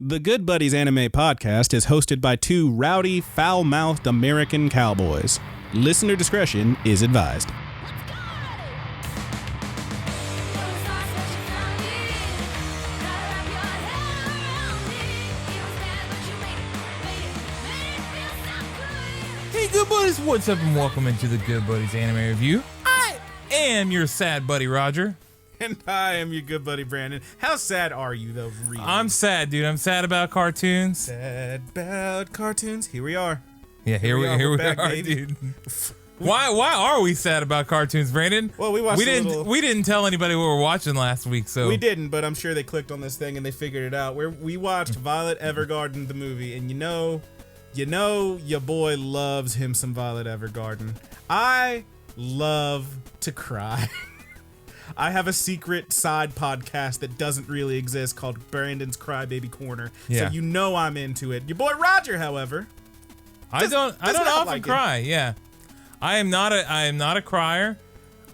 The Good Buddies Anime Podcast is hosted by two rowdy, foul-mouthed American cowboys. Listener discretion is advised. Hey, Good Buddies, what's up, and welcome into the Good Buddies Anime Review. I am your sad buddy, Roger. And I am your good buddy, Brandon. How sad are you, though, really? I'm sad, dude. I'm sad about cartoons. Sad about cartoons. Here we are. Yeah, here we are, dude. Why are we sad about cartoons, Brandon? Well, we didn't tell anybody what we were watching last week, so we didn't. But I'm sure they clicked on this thing and they figured it out. We watched Violet Evergarden, the movie, and you know, your boy loves him some Violet Evergarden. I love to cry. I have a secret side podcast that doesn't really exist called Brandon's Crybaby Corner. Yeah. So you know I'm into it. Your boy Roger, however, I don't often like cry. Yeah. I am not a crier.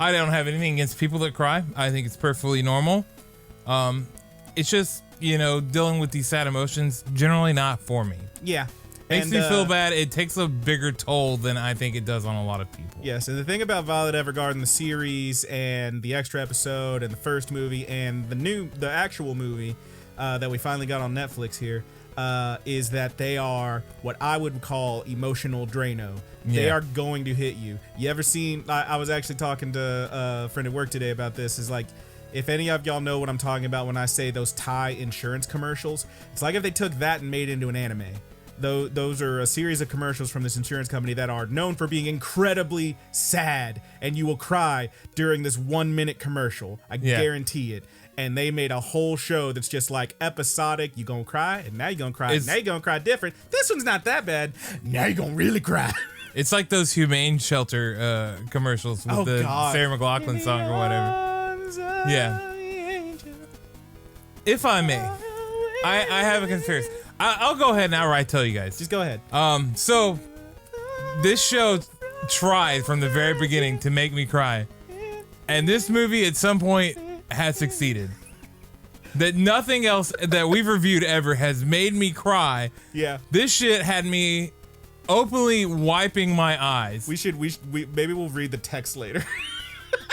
I don't have anything against people that cry. I think it's perfectly normal. It's just, dealing with these sad emotions, generally not for me. Yeah. Makes me feel bad. It takes a bigger toll than I think it does on a lot of people. Yes, and the thing about Violet Evergarden, the series and the extra episode and the first movie and the actual movie that we finally got on Netflix here, is that they are what I would call emotional Drano. Yeah. They are going to hit you. You ever seen, I was actually talking to a friend at work today about this, is like, if any of y'all know what I'm talking about when I say those Thai insurance commercials, it's like if they took that and made it into an anime. Those are a series of commercials from this insurance company that are known for being incredibly sad, and you will cry during this 1 minute commercial. I guarantee it. And they made a whole show that's just like episodic. You gonna cry, and now you're gonna cry, and now you're gonna cry different. This one's not that bad. Now you're gonna really cry. It's like those humane shelter commercials with Sarah McLachlan song or whatever. Yeah. If I may, I have a conspiracy. I'll go ahead and outright tell you guys. Just go ahead. So this show tried from the very beginning to make me cry, and this movie at some point has succeeded. That nothing else that we've reviewed ever has made me cry. Yeah. This shit had me openly wiping my eyes. Maybe we'll read the text later.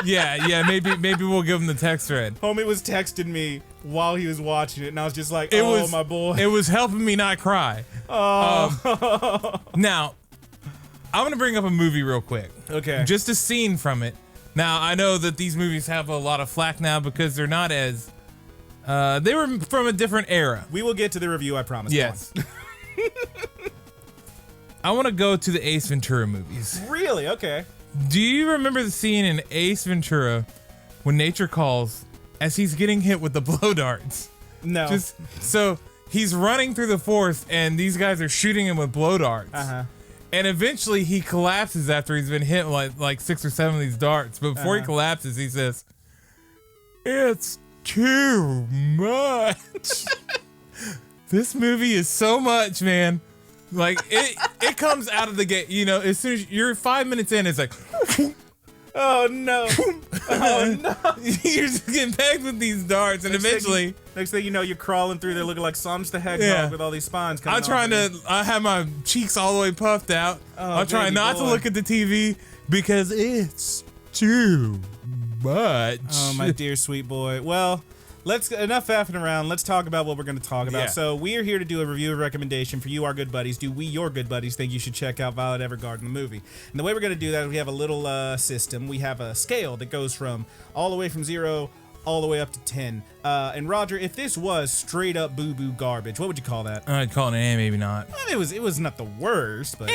Yeah, maybe we'll give him the text thread. Homie was texting me while he was watching it, and I was just like, my boy. It was helping me not cry. Oh. Now, I'm going to bring up a movie real quick. Okay. Just a scene from it. Now, I know that these movies have a lot of flack now because they're not as... they were from a different era. We will get to the review, I promise. Yes. I want to go to the Ace Ventura movies. Really? Okay. Do you remember the scene in Ace Ventura when nature calls as he's getting hit with the blow darts? No. So he's running through the forest and these guys are shooting him with blow darts. Uh-huh. And eventually he collapses after he's been hit like 6 or 7 of these darts. But before he collapses, he says, "It's too much." This movie is so much, man. Like it comes out of the gate, as soon as you're 5 minutes in, it's like, oh no, oh no. You're just getting pegged with these darts, and eventually, next thing you know, you're crawling through there looking like Sonic the Hedgehog with all these spines coming I have my cheeks all the way puffed out. I'm trying not to look at the TV because it's too much. Oh, my dear sweet boy. Well, enough faffing around. Let's talk about what we're going to talk about. Yeah. So we are here to do a review recommendation for you, our good buddies. Do we, your good buddies, think you should check out Violet Evergarden, the movie? And the way we're going to do that is we have a little system. We have a scale that goes from all the way from 0 all the way up to 10. And Roger, if this was straight up boo-boo garbage, what would you call that? I'd call it an anime, maybe not. Well, it was not the worst, but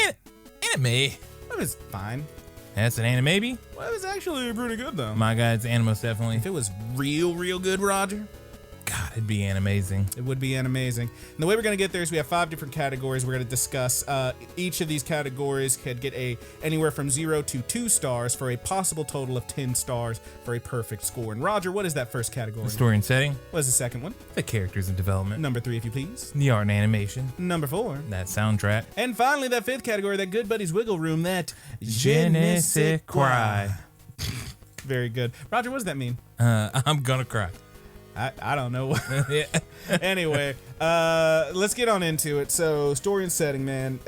anime. It was fine. That's an anime, maybe? Well, it was actually pretty good, though. My guy, it's Animus, definitely. If it was real good, Roger, God, it'd be amazing. It would be amazing. And the way we're going to get there is we have 5 different categories we're going to discuss. Each of these categories could get anywhere from 0 to 2 stars for a possible total of 10 stars for a perfect score. And Roger, what is that first category? The story and setting. What is the second one? The characters and development. Number 3, if you please. The art and animation. Number 4. That soundtrack. And finally, that 5th category, that Good Buddies Wiggle Room, that Je ne sais quoi. Very good. Roger, what does that mean? I'm gonna cry. I don't know. Yeah. Anyway, let's get on into it. So, story and setting, man.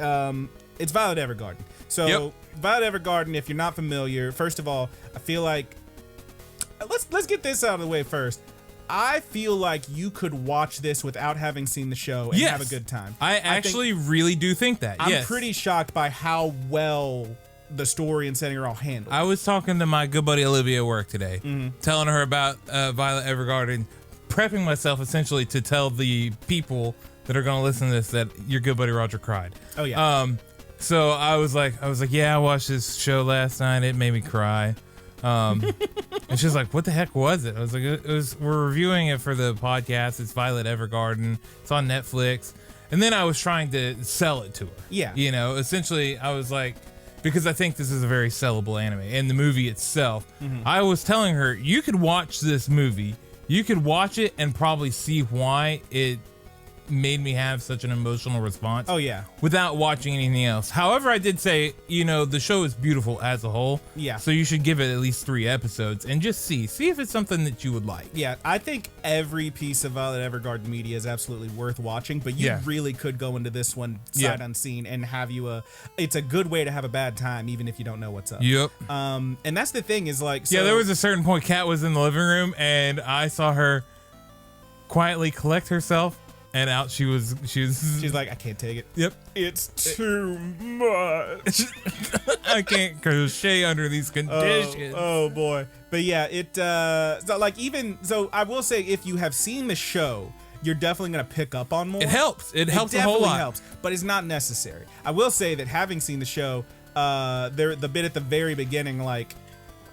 It's Violet Evergarden. So, Yep. Violet Evergarden, if you're not familiar, first of all, I feel like let's get this out of the way first. I feel like you could watch this without having seen the show and have a good time. I actually really do think that. I'm pretty shocked by how well the story and setting are all handled. I was talking to my good buddy Olivia at work today, telling her about Violet Evergarden, prepping myself essentially to tell the people that are going to listen to this that your good buddy Roger cried. Oh yeah. So I was like, yeah, I watched this show last night. It made me cry. And she's like, what the heck was it? I was like, we're reviewing it for the podcast. It's Violet Evergarden. It's on Netflix. And then I was trying to sell it to her. Yeah. You know, essentially I was like, because I think this is a very sellable anime and the movie itself. I was telling her, you could watch this movie. You could watch it and probably see why it made me have such an emotional response. Oh yeah. Without watching anything else. However, I did say, you know, the show is beautiful as a whole. Yeah. So you should give it at least 3 episodes and just see if it's something that you would like. Yeah, I think every piece of Violet Evergarden media is absolutely worth watching, but you really could go into this one sight unseen and have it's a good way to have a bad time even if you don't know what's up. Yep. And that's the thing is like, so, yeah, there was a certain point Kat was in the living room and I saw her quietly collect herself. And out she was. She's like, I can't take it. Yep. It's too much. I can't crochet under these conditions. Oh boy. But yeah, so I will say if you have seen the show, you're definitely going to pick up on more. It helps. It helps a whole lot. Helps, but it's not necessary. I will say that having seen the show, the bit at the very beginning, like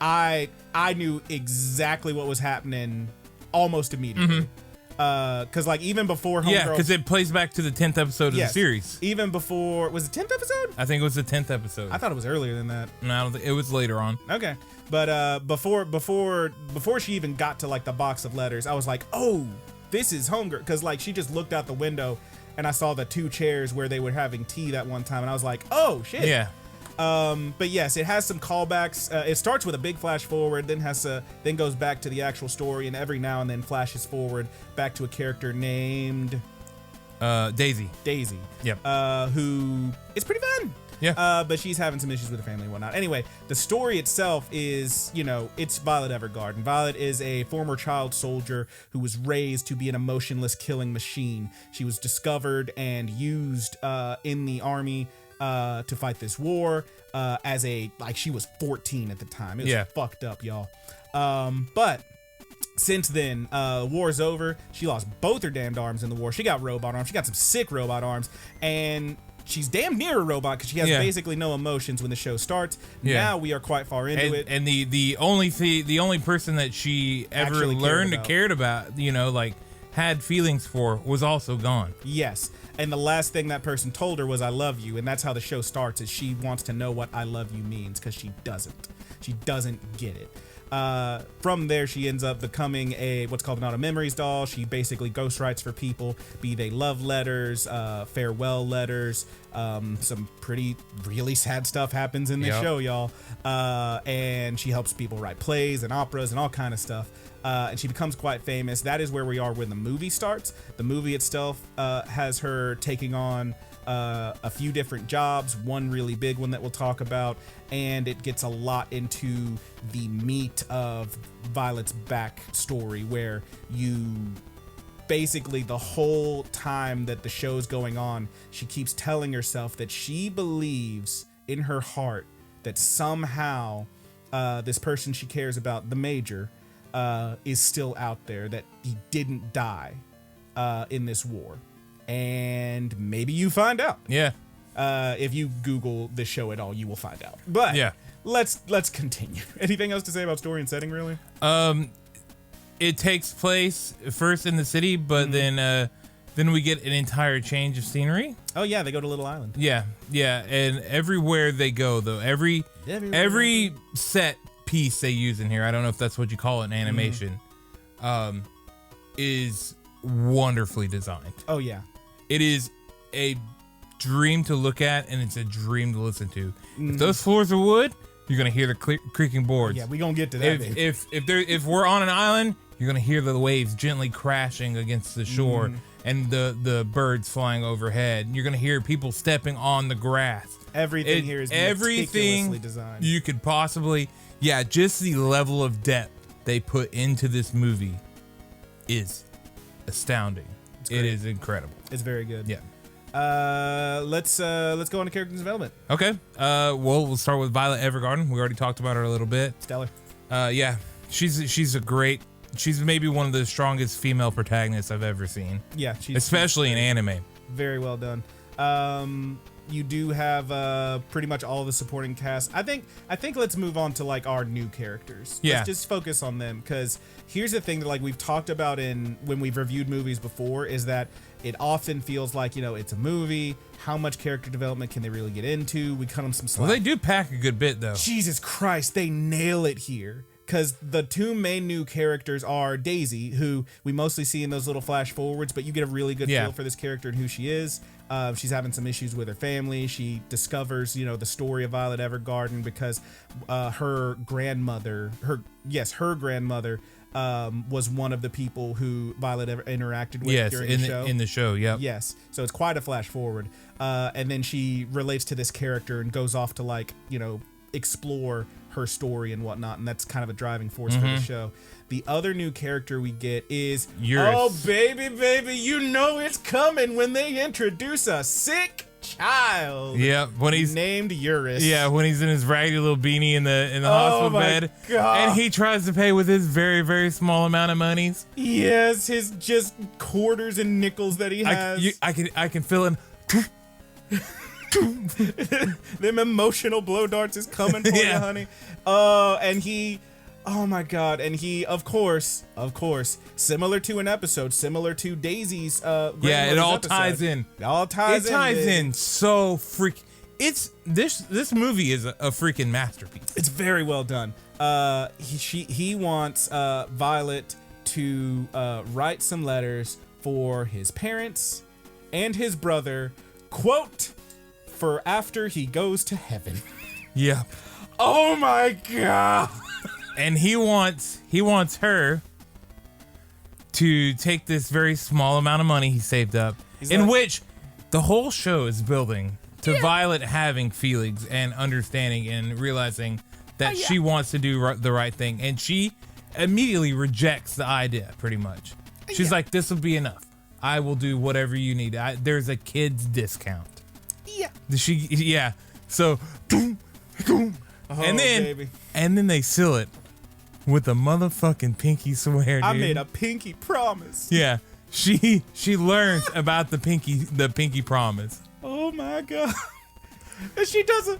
I knew exactly what was happening almost immediately. Because like even before Homegirl, yeah, because it plays back to the 10th episode of the series. Even before, was it 10th episode? I think it was the 10th episode. I thought it was earlier than that. No, I don't think it was later on. Okay, but before she even got to like the box of letters, I was like, oh, this is Homegirl, because like she just looked out the window and I saw the 2 chairs where they were having tea that one time, and I was like, oh shit. Yeah. But yes, it has some callbacks. It starts with a big flash forward, then goes back to the actual story, and every now and then flashes forward back to a character named Daisy. Daisy. Yep. Who is pretty fun. Yeah. But she's having some issues with her family and whatnot. Anyway, the story itself is, it's Violet Evergarden. Violet is a former child soldier who was raised to be an emotionless killing machine. She was discovered and used in the army to fight this war she was 14 at the time. It was fucked up, y'all. But since then, war's over. She lost both her damned arms in the war. She got robot arms. She got some sick robot arms, and she's damn near a robot because she has basically no emotions when the show starts. Now we are quite far into it. And the only person that she ever Actually learned to care about, had feelings for, was also gone. Yes. And the last thing that person told her was, I love you. And that's how the show starts, is she wants to know what I love you means, because she doesn't. She doesn't get it. From there, she ends up becoming what's called an auto memories doll. She basically ghostwrites for people, be they love letters, farewell letters. Some really sad stuff happens in this show, y'all. And she helps people write plays and operas and all kind of stuff. And she becomes quite famous. That is where we are when the movie starts. The movie itself has her taking on a few different jobs, one really big one that we'll talk about, and it gets a lot into the meat of Violet's backstory, where you basically, the whole time that the show's going on, she keeps telling herself that she believes in her heart that somehow this person she cares about, the Major, is still out there, that he didn't die in this war. And maybe you find out. Yeah. If you Google this show at all, you will find out. But let's continue. Anything else to say about story and setting, really? It takes place first in the city, but then we get an entire change of scenery. Oh yeah, they go to Little Island. Yeah, and everywhere they go, though, every set piece they use in here, I don't know if that's what you call it in animation, is wonderfully designed. Oh yeah. It is a dream to look at, and it's a dream to listen to. If those floors are wood, you're gonna hear the creaking boards. Yeah, we gonna get to that. If we're on an island, You're gonna hear the waves gently crashing against the shore, and the birds flying overhead. You're gonna hear people stepping on the grass. Everything here is meticulously designed. You could possibly, just the level of depth they put into this movie is astounding. It is incredible. It's very good. Yeah. Let's go on to character development. Okay. We'll start with Violet Evergarden. We already talked about her a little bit. Stellar. She's maybe one of the strongest female protagonists I've ever seen. Yeah, especially in anime. Very well done. You do have pretty much all the supporting cast. I think let's move on to like our new characters. Yeah. Let's just focus on them, because here's the thing that like we've talked about when we've reviewed movies before, is that it often feels like, it's a movie. How much character development can they really get into? We cut them some slack. Well, they do pack a good bit though. Jesus Christ, they nail it here. Because the two main new characters are Daisy, who we mostly see in those little flash forwards, but you get a really good feel for this character and who she is. She's having some issues with her family. She discovers, the story of Violet Evergarden because her grandmother was one of the people who Violet ever interacted with during the show. In the show, yeah. Yes, so it's quite a flash forward. And then she relates to this character and goes off to explore her story and whatnot, and that's kind of a driving force for the show. The other new character we get is Eurus. Oh baby, it's coming when they introduce a sick child. Yeah, when he's named Eurus. Yeah, when he's in his raggedy little beanie in the hospital bed, God. and he tries to pay with his very, very small amount of monies. Yes, his just quarters and nickels that he has. I can feel him. Them emotional blow darts is coming for you, honey. And he, oh my God, and he, of course, similar to an episode, similar to Daisy's. It all ties in. It all ties in so freak. It's this movie is a freaking masterpiece. It's very well done. He wants Violet to write some letters for his parents and his brother, quote, for after he goes to heaven. Yeah. Oh my God. And he wants her to take this very small amount of money he saved up, which the whole show is building to Violet having feelings and understanding and realizing that she wants to do the right thing, and she immediately rejects the idea. Pretty much, she's like, "This will be enough. I will do whatever you need. There's a kid's discount." Yeah. So, and then they seal it with a motherfucking pinky swear, dude. I made a pinky promise. Yeah. She learns about the pinky promise. Oh my God. And she does a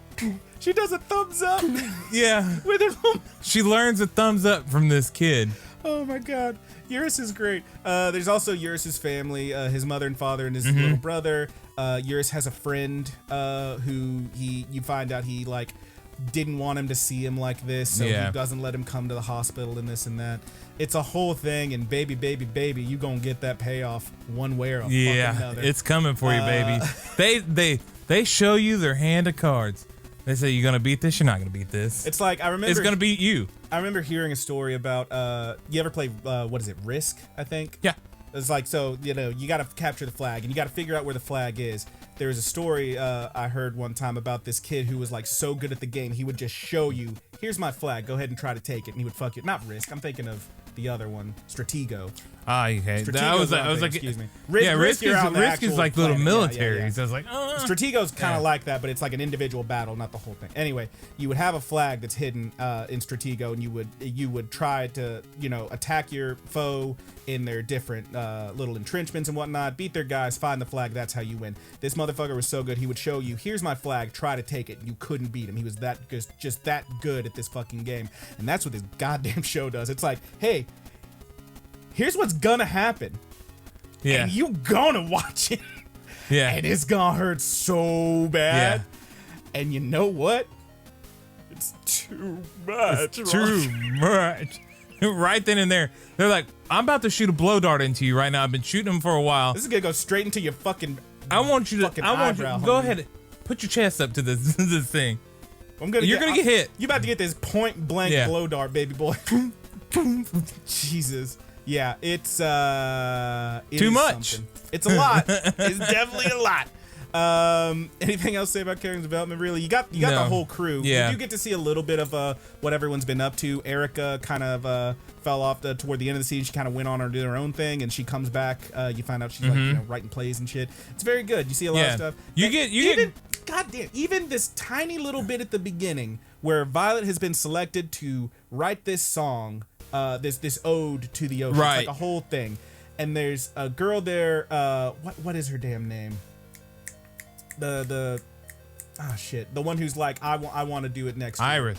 thumbs up. Yeah. With her. She learns a thumbs up from this kid. Oh my God. Eurus is great. There's also Eurus's family, his mother and father and his little brother. Eurus has a friend who you find out he didn't want him to see him like this, so he doesn't let him come to the hospital and this and that. It's a whole thing, and baby, you gonna get that payoff one way or fucking another. It's coming for you, baby. They show you their hand of cards. They say, you're gonna beat this, you're not gonna beat this. It's like, I remember it's gonna beat you. I remember hearing a story about you ever play what is it, Risk, I think? Yeah. It's like, so you got to capture the flag and you got to figure out where the flag is. There was a story I heard one time about this kid who was so good at the game, he would just show you, here's my flag, go ahead and try to take it, and he would fuck it. Not Risk, I'm thinking of the other one, Stratego. Okay. I was like, excuse me. Risk is like little military. Yeah. So it's like, Stratego's kind of like that, but it's like an individual battle, not the whole thing. Anyway, you would have a flag that's hidden in Stratego, and you would try to attack your foe in their different little entrenchments and whatnot, beat their guys, find the flag. That's how you win. This motherfucker was so good, he would show you, here's my flag, try to take it. You couldn't beat him. He was just that good at this fucking game, and that's what this goddamn show does. It's like, hey, here's what's gonna happen. Yeah. And you gonna watch it. Yeah. And it's gonna hurt so bad. Yeah. And you know what? It's too much. It's too much. Right then and there. They're like, I'm about to shoot a blow dart into you right now. I've been shooting them for a while. This is gonna go straight into your fucking eyebrow. Go ahead. Put your chest up to this thing. You're gonna get hit. You about to get this point blank blow dart, baby boy. Jesus. Yeah, it's too much. Something. It's a lot. It's definitely a lot. Anything else to say about character development? Really, you got the whole crew. Yeah. You do get to see a little bit of what everyone's been up to. Erica kind of fell off toward the end of the season. She kind of went on and did her own thing, and she comes back. You find out she's like writing plays and shit. It's very good. You see a lot of stuff. Even this tiny little bit at the beginning where Violet has been selected to write this song, this ode to the ocean. Right. It's like a whole thing. And there's a girl there. What is her damn name? The one who's like, I want to do it next year.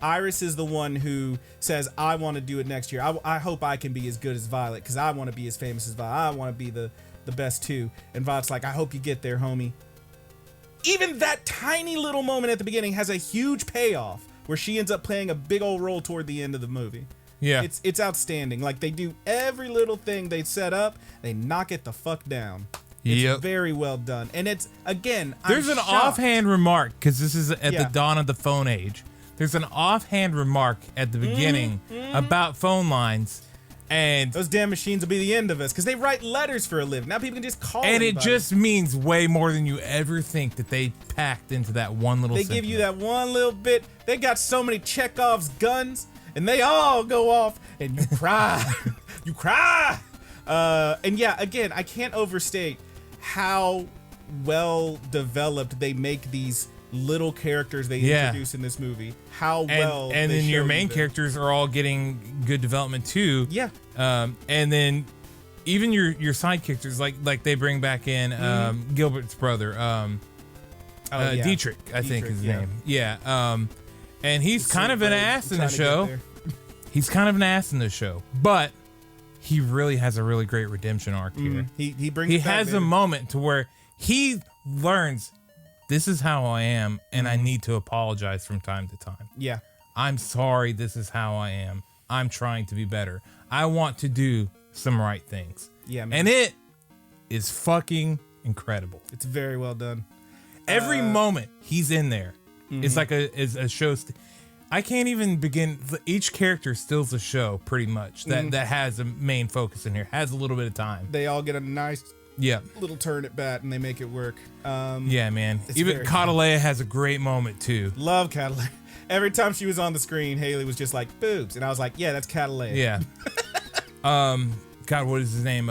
Iris is the one who says, I want to do it next year. I hope I can be as good as Violet because I want to be as famous as Violet. I want to be the best too. And Violet's like, I hope you get there, homie. Even that tiny little moment at the beginning has a huge payoff where she ends up playing a big old role toward the end of the movie. Yeah. It's outstanding. Like, they do every little thing they set up, they knock it the fuck down. It's very well done. And it's, again, there's an offhand remark, because this is at the dawn of the phone age. There's an offhand remark at the beginning about phone lines. And those damn machines will be the end of us because they write letters for a living. Now people can just call and anybody. It just means way more than you ever think that they packed into that one little They sentence. give you that one little bit. They got so many Chekhov's guns, and they all go off, and you cry. You cry. And yeah, again, I can't overstate how well developed they make these little characters they introduce in this movie. How well and they then your show main them. characters are all getting good development too. Yeah. And then even your side characters, like they bring back in Gilbert's brother, Dietrich, I think is his name. Yeah. And he's kind of an ass in the show. He's kind of an ass in the show, but he really has a really great redemption arc here. He has a moment to where he learns, this is how I am, and I need to apologize from time to time. Yeah. I'm sorry, this is how I am. I'm trying to be better. I want to do some right things. Yeah, man. And it is fucking incredible. It's very well done. Every moment he's in there is like a show. I can't even begin. Each character steals a show pretty much that has a main focus in here, has a little bit of time. They all get a nice little turn at bat and they make it work. Yeah, man. Even Catalea has a great moment too. Love Catalea. Every time she was on the screen, Haley was just like, boobs. And I was like, yeah, that's Catalea. Yeah. God, what is his name?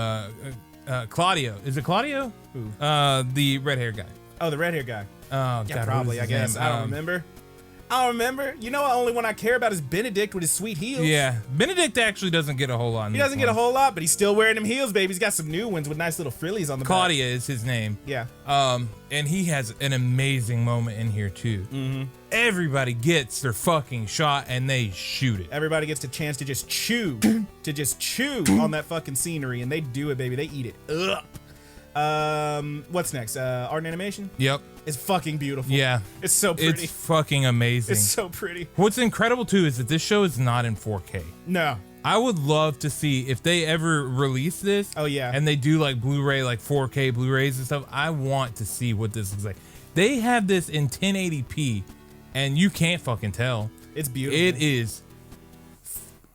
Claudio. Is it Claudio? Who? The red hair guy. Oh, the red hair guy. Oh, yeah, God, probably, I guess. Name? I don't remember. You know, the only one I care about is Benedict with his sweet heels. Yeah. Benedict actually doesn't get a whole lot. He doesn't get a whole lot, but he's still wearing them heels, baby. He's got some new ones with nice little frillies on the Claudia back. is his name. Yeah. And he has an amazing moment in here too. Everybody gets their fucking shot and they shoot it. Everybody gets a chance to just chew, on that fucking scenery, and they do it, baby. They eat it up. What's next? Art and animation? Yep. It's fucking beautiful. Yeah. It's so pretty. It's fucking amazing. It's so pretty. What's incredible too is that this show is not in 4K. No. I would love to see if they ever release this. Oh, yeah. And they do like Blu-ray, like 4K Blu-rays and stuff. I want to see what this looks like. They have this in 1080p and you can't fucking tell. It's beautiful. It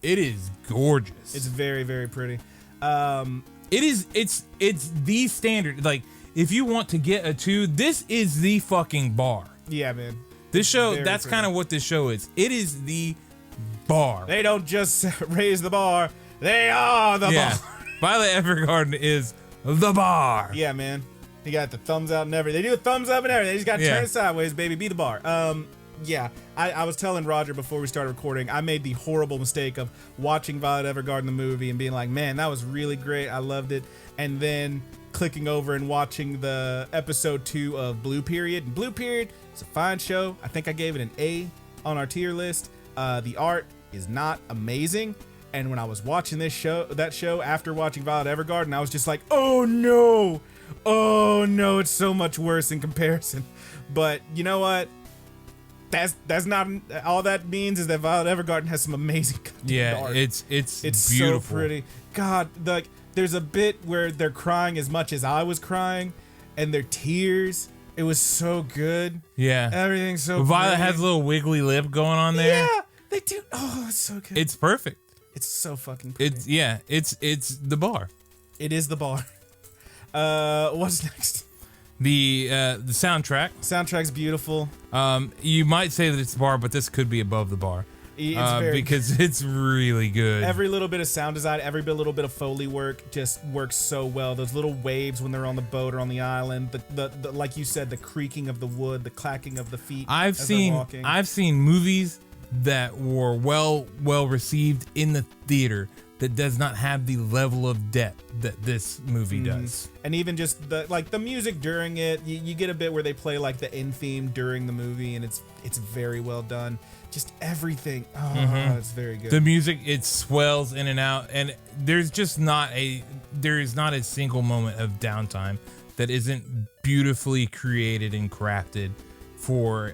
is gorgeous. It's very, very pretty. It's the standard. Like, if you want to get a 2, this is the fucking bar. Yeah, man. This show, that's kind of what this show is. It is the bar. They don't just raise the bar, they are the bar. Violet Evergarden is the bar. Yeah, man. He got the thumbs out and everything. They do a thumbs up and everything. They just got to turn it sideways, baby. Be the bar. Yeah, I was telling Roger before we started recording, I made the horrible mistake of watching Violet Evergarden the movie and being like, man, that was really great. I loved it. And then clicking over and watching the episode 2 of Blue Period. And Blue Period is a fine show. I think I gave it an A on our tier list. The art is not amazing. And when I was watching that show after watching Violet Evergarden, I was just like, oh no, it's so much worse in comparison. But you know what? That's not all that means is that Violet Evergarden has some amazing art. It's so beautiful. pretty. God, like there's a bit where they're crying as much as I was crying, and their tears. It was so good. Yeah, everything's so. Violet pretty. has a little wiggly lip going on there. Yeah, they do. Oh, it's so good. It's perfect. It's so fucking pretty. It's the bar. It is the bar. What's next? The soundtrack. Soundtrack's beautiful. You might say that it's the bar, but this could be above the bar. It's because it's really good. Every little bit of sound design, every little bit of Foley work just works so well. Those little waves when they're on the boat or on the island, the like you said, the creaking of the wood, the clacking of the feet. I've seen movies that were well received in the theater that does not have the level of depth that this movie does. And even just the music during it, you get a bit where they play like the end theme during the movie, and it's very well done. Just everything. It's very good. The music, it swells in and out, and there is not a single moment of downtime that isn't beautifully created and crafted for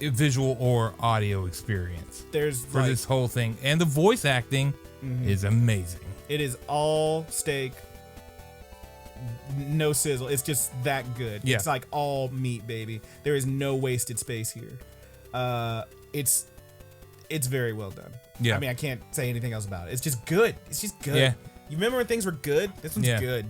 a visual or audio experience. There's for this whole thing, and the voice acting is amazing. It is all steak, no sizzle. It's just that good. Yeah. It's like all meat, baby. There is no wasted space here. It's very well done. Yeah. I mean, I can't say anything else about it. It's just good. It's just good. Yeah. You remember when things were good? This one's good.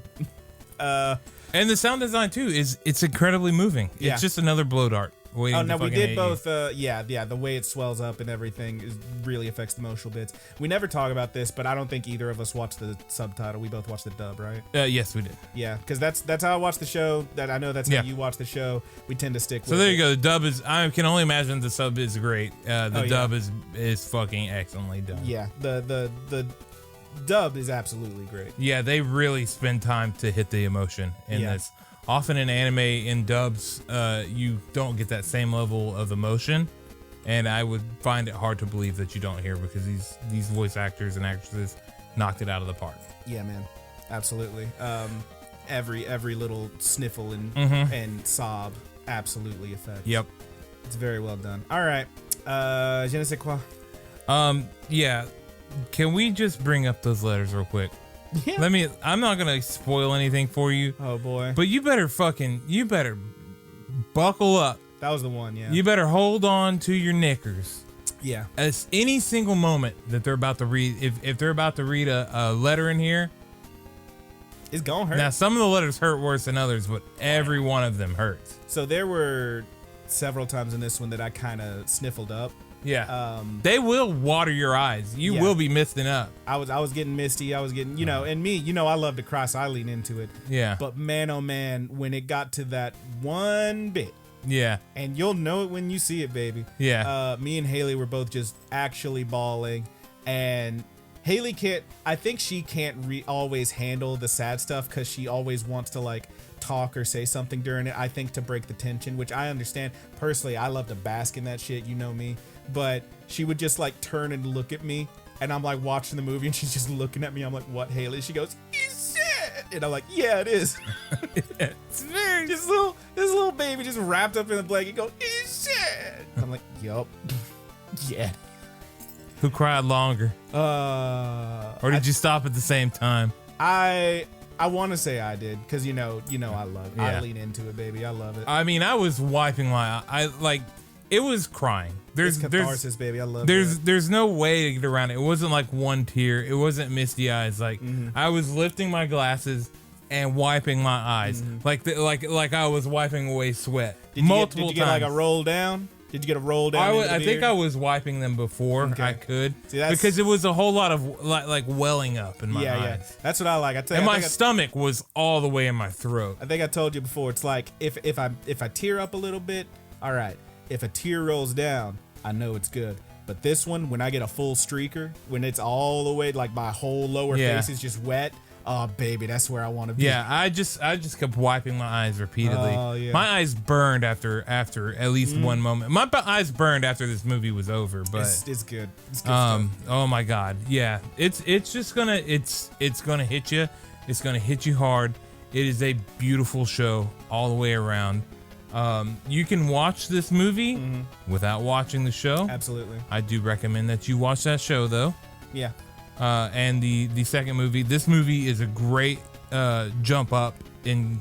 And the sound design too it's incredibly moving. Yeah. It's just another blow dart. Oh no, we did both. The way it swells up and everything really affects the emotional bits. We never talk about this, but I don't think either of us watched the subtitle. We both watched the dub, right? Yes, we did. Yeah, because that's how I watch the show. That I know that's how you watch the show. We tend to stick. So with there it. you go. The dub is. I can only imagine the sub is great. The dub is fucking excellently done. Yeah, the dub is absolutely great. Yeah, they really spend time to hit the emotion in this. Often in anime, in dubs, you don't get that same level of emotion, and I would find it hard to believe that you don't hear, because these voice actors and actresses knocked it out of the park. Yeah, man, absolutely. Every little sniffle and sob absolutely affects. Yep, it's very well done. All right, je ne sais quoi. Yeah, can we just bring up those letters real quick? Yeah. I'm not gonna spoil anything for you. Oh boy. But you better buckle up. That was the one, yeah. You better hold on to your knickers. Yeah. As any single moment that they're about to read, if they're about to read a letter in here, it's gonna hurt. Now some of the letters hurt worse than others, but every one of them hurts. So there were several times in this one that I kind of sniffled up. Yeah. They will water your eyes. You will be misting up. I was getting misty. I was getting, and me, I love to cry, so I lean into it. Yeah. But man, oh man, when it got to that one bit. Yeah. And you'll know it when you see it, baby. Yeah. Me and Haley were both just actually bawling, and Haley I think she can't always handle the sad stuff, because she always wants to talk or say something during it, I think, to break the tension, which I understand. Personally, I love to bask in that shit, you know me. But she would just turn and look at me, and I'm watching the movie, and she's just looking at me. I'm like, "What, Haley?" She goes, "It's sad," and I'm like, "Yeah, it is." It's very this little baby just wrapped up in a blanket. Go, "It's sad." I'm like, "Yup, yeah." Who cried longer? Or did you stop at the same time? I want to say I did, because I love it. I lean into it, baby. I love it. I mean, I was wiping my it was crying. It's catharsis, baby. I love it. There's no way to get around it. It wasn't one tear. It wasn't misty eyes. I was lifting my glasses and wiping my eyes, like I was wiping away sweat. Multiple times. Did you get a roll down? Did you get a roll down? I think I was wiping them before I could. Because it was a whole lot of welling up in my eyes. Yeah. That's what I like. My stomach was all the way in my throat. I think I told you before. It's like if I tear up a little bit, all right. If a tear rolls down, I know it's good. But this one, when I get a full streaker, when it's all the way, my whole lower face is just wet, oh baby, that's where I want to be. Yeah, I just kept wiping my eyes repeatedly. Oh, yeah. My eyes burned after at least one moment. My eyes burned after this movie was over, but it's good. It's good stuff. Oh my god, yeah, it's gonna hit you. It's gonna hit you hard. It is a beautiful show all the way around. You can watch this movie without watching the show. Absolutely. I do recommend that you watch that show, though. Yeah. And the second movie, this movie is a great jump up in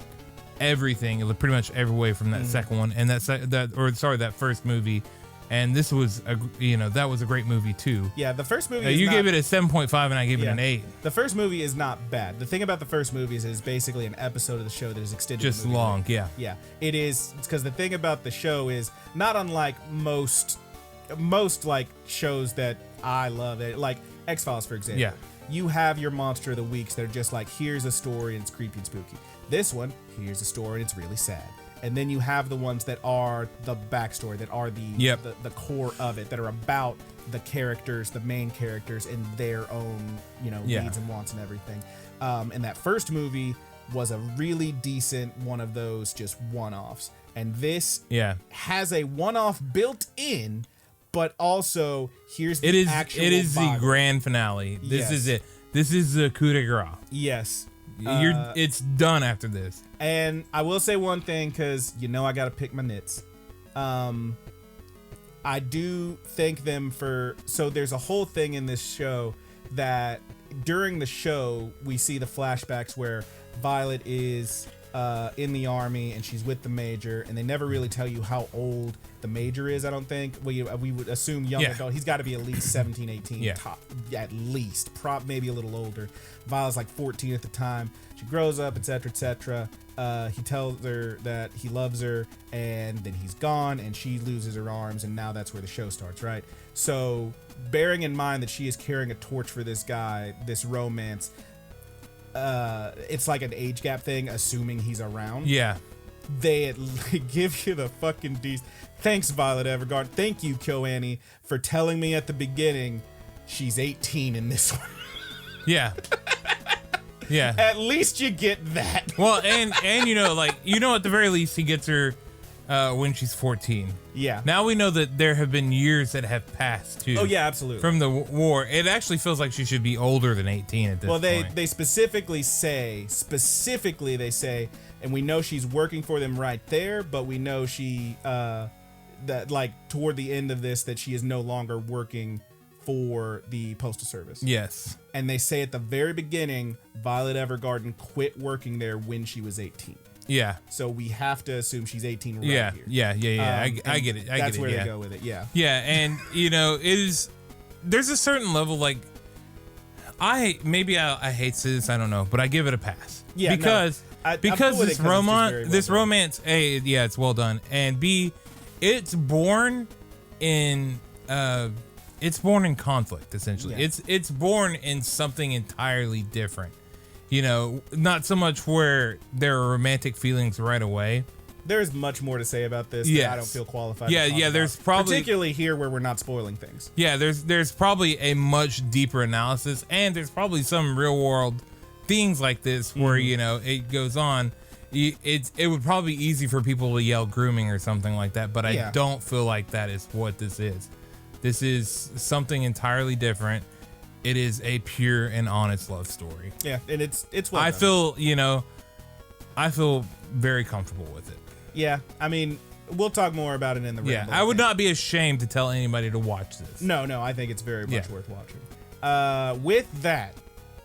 everything, pretty much every way from that second one. And that first movie And this was that was a great movie too. Yeah, the first movie. You gave it a 7.5, and I gave it an 8. The first movie is not bad. The thing about the first movie is it's basically an episode of the show that is extended. Just long, yeah. Yeah, it is. It's because the thing about the show is not unlike most like shows that I love, like X-Files, for example. Yeah. You have your monster of the weeks that are just like, here's a story and it's creepy and spooky. This one, here's a story and it's really sad. And then you have the ones that are the backstory, that are the core of it, that are about the characters, the main characters, and their own, needs and wants and everything. And that first movie was a really decent one of those just one-offs. And this has a one-off built in, but also here's the actual It is Bible. the grand finale. This is it. This is the coup de grace. Yes. It's done after this. And I will say one thing, because I got to pick my nits. I do thank them for... So there's a whole thing in this show that during the show, we see the flashbacks where Violet is in the army and she's with the major, and they never really tell you how old the major is, I don't think. We would assume young adult. He's got to be at least 17, 18, top, at least. Maybe a little older. Violet's like 14 at the time. She grows up, etc., etc. He tells her that he loves her, and then he's gone, and she loses her arms, and now that's where the show starts, right? So, bearing in mind that she is carrying a torch for this guy, this romance, it's like an age gap thing, assuming he's around. Yeah. They give you the fucking Thanks, Violet Evergarden. Thank you, KyoAni, for telling me at the beginning she's 18 in this one. Yeah. Yeah. At least you get that. Well, and at the very least he gets her when she's 14. Yeah. Now we know that there have been years that have passed too. Oh yeah, absolutely. From the war, it actually feels like she should be older than 18 at this point. Well, they specifically say, and we know she's working for them right there, but we know she that like toward the end of this that she is no longer working for the Postal Service. Yes. And they say at the very beginning, Violet Evergarden quit working there when she was 18. Yeah. So we have to assume she's 18 right here. Yeah. I get it. That's where they go with it. Yeah. Yeah, and there's a certain level, like I hate this, I don't know, but I give it a pass. Yeah. Because this romance, A, yeah, it's well done, and B, it's born in conflict, essentially. Yeah. It's born in something entirely different. Not so much where there are romantic feelings right away. There's much more to say about this that I don't feel qualified to talk about. There's probably... Particularly here where we're not spoiling things. Yeah, there's probably a much deeper analysis, and there's probably some real-world things like this where, it goes on. It would probably be easy for people to yell grooming or something like that, but I don't feel like that is what this is. This is something entirely different. It is a pure and honest love story. Yeah, and it's well done. I feel very comfortable with it. Yeah, I mean, we'll talk more about it in the ramble. I would not be ashamed to tell anybody to watch this. No, I think it's very much worth watching. With that,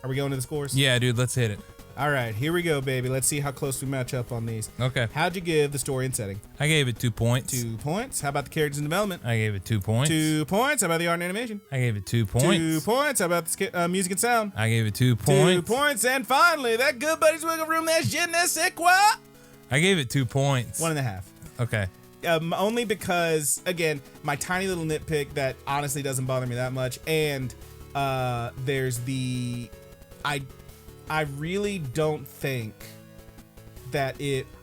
are we going to the scores? Yeah, dude, let's hit it. All right, here we go, baby. Let's see how close we match up on these. Okay. How'd you give the story and setting? I gave it 2 points. 2 points. How about the characters and development? I gave it 2 points. 2 points. How about the art and animation? I gave it 2 points. 2 points. How about the music and sound? I gave it 2 points. 2 points. And finally, that good buddy's wiggle room, that je ne sais quoi. I gave it 2 points. 1.5. Okay. Only because, again, my tiny little nitpick that honestly doesn't bother me that much, and there's the... I really don't think that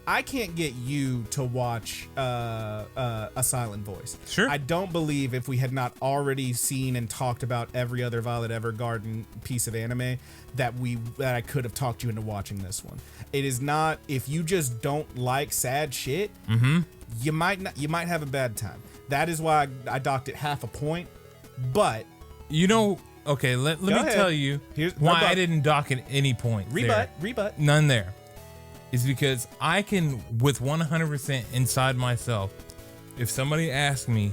I can't get you to watch a silent voice. Sure. I don't believe if we had not already seen and talked about every other Violet Evergarden piece of anime that I could have talked you into watching this one. It is not, if you just don't like sad shit, you might have a bad time. That is why I docked it 0.5 point. But okay, let me tell you why I didn't dock at any point. Rebut. None there. Is because I can, with 100% inside myself, if somebody asks me,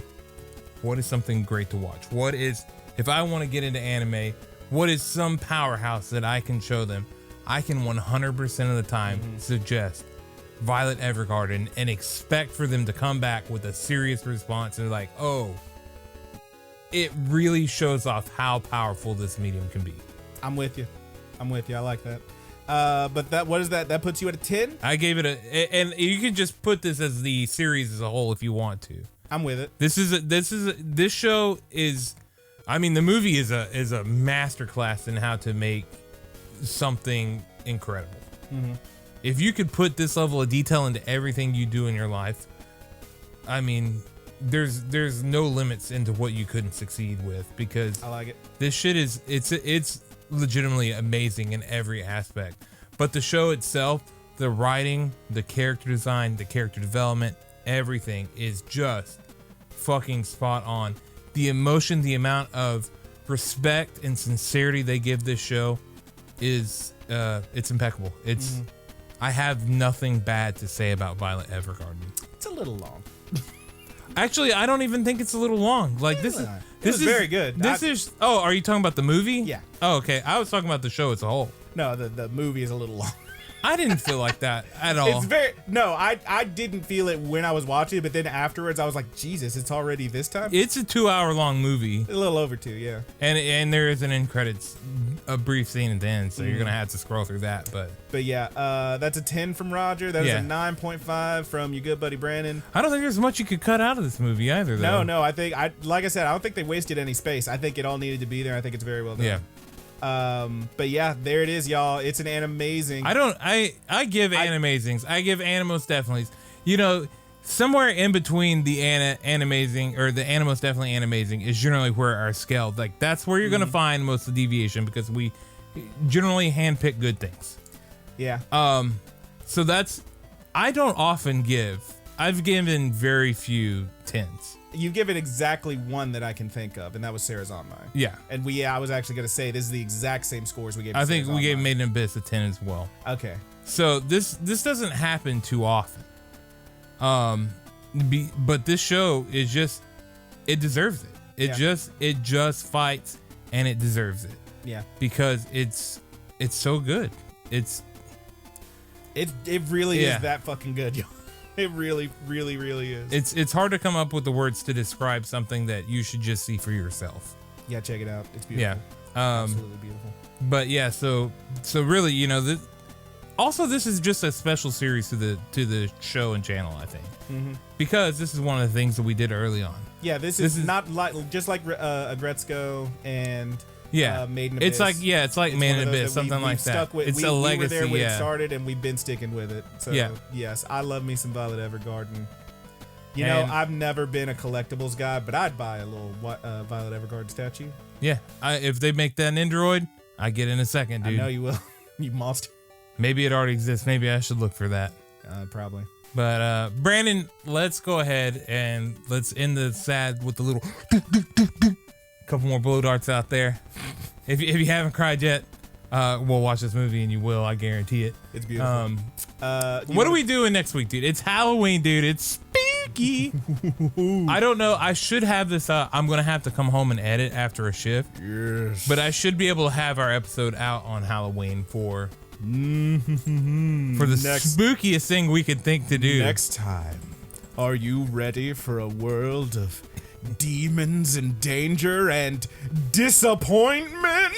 what is something great to watch? If I want to get into anime, what is some powerhouse that I can show them? I can 100% of the time suggest Violet Evergarden and expect for them to come back with a serious response. And they're like, oh, it really shows off how powerful this medium can be. I'm with you. I like that. But what is that? That puts you at a 10? I gave it and you can just put this as the series as a whole if you want to. I'm with it. This show is, I mean, the movie is a masterclass in how to make something incredible. Mm-hmm. If you could put this level of detail into everything you do in your life, I mean, there's no limits into what you couldn't succeed with, because I like it. This shit is it's legitimately amazing in every aspect. But the show itself, the writing, the character design, the character development, everything is just fucking spot on. The emotion, the amount of respect and sincerity they give this show is it's impeccable. It's I have nothing bad to say about Violet Evergarden. It's a little long. Actually, I don't even think it's a little long. Like this is very good. Oh, are you talking about the movie? Yeah. Oh, okay. I was talking about the show as a whole. No, the movie is a little long. I didn't feel like that at all. I didn't feel it when I was watching it, but then afterwards I was like, Jesus, it's already this time? It's a 2-hour long movie. A little over 2, yeah. And there is an end credits, a brief scene at the end, so you're gonna have to scroll through that. But yeah, that's a 10 from Roger. That is a 9.5 from your good buddy Brandon. I don't think there's much you could cut out of this movie either, though. No, like I said, I don't think they wasted any space. I think it all needed to be there. I think it's very well done. Yeah. But yeah, there it is, y'all. It's an Animazing. I give Animazings. I give Animos Definitely's. You know, somewhere in between the Animazing or the Animos Definitely Animazing is generally where our scale. Like that's where you're gonna find most of the deviation, because we generally handpick good things. Yeah. So that's, I don't often give. I've given very few 10s. You give it exactly one that I can think of, and that was Sarah's Online. Yeah. And I was actually going to say, this is the exact same scores we gave. I think we gave Made in Abyss a 10 as well. Okay. So this doesn't happen too often. But this show is just, it deserves it. It just fights, and it deserves it. Yeah. Because it's so good. It really is that fucking good, y'all. It really, really, really is. It's hard to come up with the words to describe something that you should just see for yourself. Yeah, check it out. It's beautiful. Yeah, absolutely beautiful. But yeah, so really, you know, this is just a special series to the show and channel, I think, because this is one of the things that we did early on. Yeah, this is not like just like Agretzko and. Yeah, Made in Abyss. It's like Made in Abyss, something like that. It's a legacy. We were there when it started, and we've been sticking with it. So yes, I love me some Violet Evergarden. You know, I've never been a collectibles guy, but I'd buy a little Violet Evergarden statue. Yeah, if they make that an Android, I get in a second, dude. I know you will. You monster. Maybe it already exists. Maybe I should look for that. Probably. But Brandon, let's go ahead and let's end the sad with the little. Couple more blow darts out there. If you haven't cried yet, we'll watch this movie and you will. I guarantee it. It's beautiful. What are we doing next week, dude? It's Halloween, dude. It's spooky. I don't know. I should have this. I'm gonna have to come home and edit after a shift. Yes. But I should be able to have our episode out on Halloween for the spookiest thing we could think to do. Next time, are you ready for a world of demons and danger and disappointment?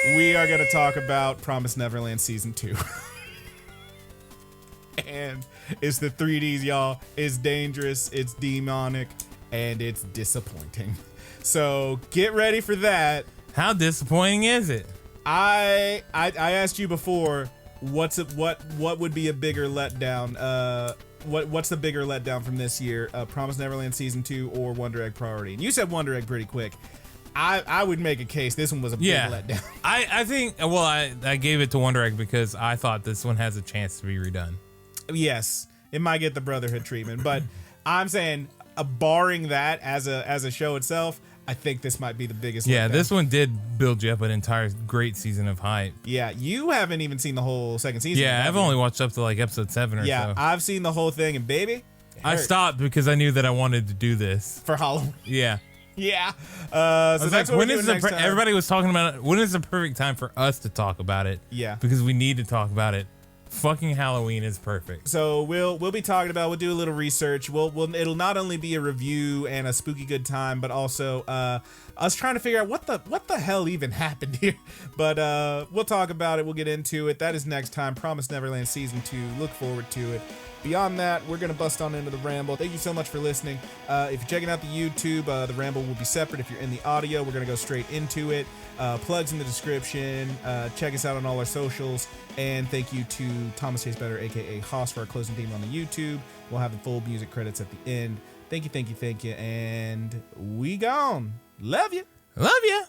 We are going to talk about Promised Neverland Season 2. And it's the 3Ds, y'all. It's dangerous, it's demonic, and it's disappointing. So get ready for that. How disappointing is it? I asked you before, what would be a bigger letdown? What's the bigger letdown from this year? Promised Neverland Season 2 or Wonder Egg Priority? And you said Wonder Egg pretty quick. I would make a case this one was a big letdown. I think, well, I gave it to Wonder Egg because I thought this one has a chance to be redone. Yes, it might get the Brotherhood treatment, but I'm saying, barring that as a show itself, I think this might be the biggest letdown. This one did build you up an entire great season of hype. Yeah, you haven't even seen the whole second season. Yeah, I've only watched up to like episode 7 or so. Yeah, I've seen the whole thing, and baby, I stopped because I knew that I wanted to do this. For Halloween. Yeah. Yeah. So that's what we're doing next time. Everybody was talking about it. When is the perfect time for us to talk about it? Yeah. Because we need to talk about it fucking Halloween is perfect. So we'll be talking about. We'll do a little research. It'll not only be a review and a spooky good time, but also us trying to figure out what the hell even happened here. But we'll talk about it. We'll get into it. That is next time. Promised Neverland Season 2. Look forward to it. Beyond that, we're going to bust on into the ramble. Thank you so much for listening. If you're checking out the YouTube, the ramble will be separate. If you're in the audio, we're going to go straight into it. Plugs in the description. Check us out on all our socials. And thank you to Thomastastesbetter, a.k.a. Haas, for our closing theme on the YouTube. We'll have the full music credits at the end. Thank you. And we gone. Love you. Love you.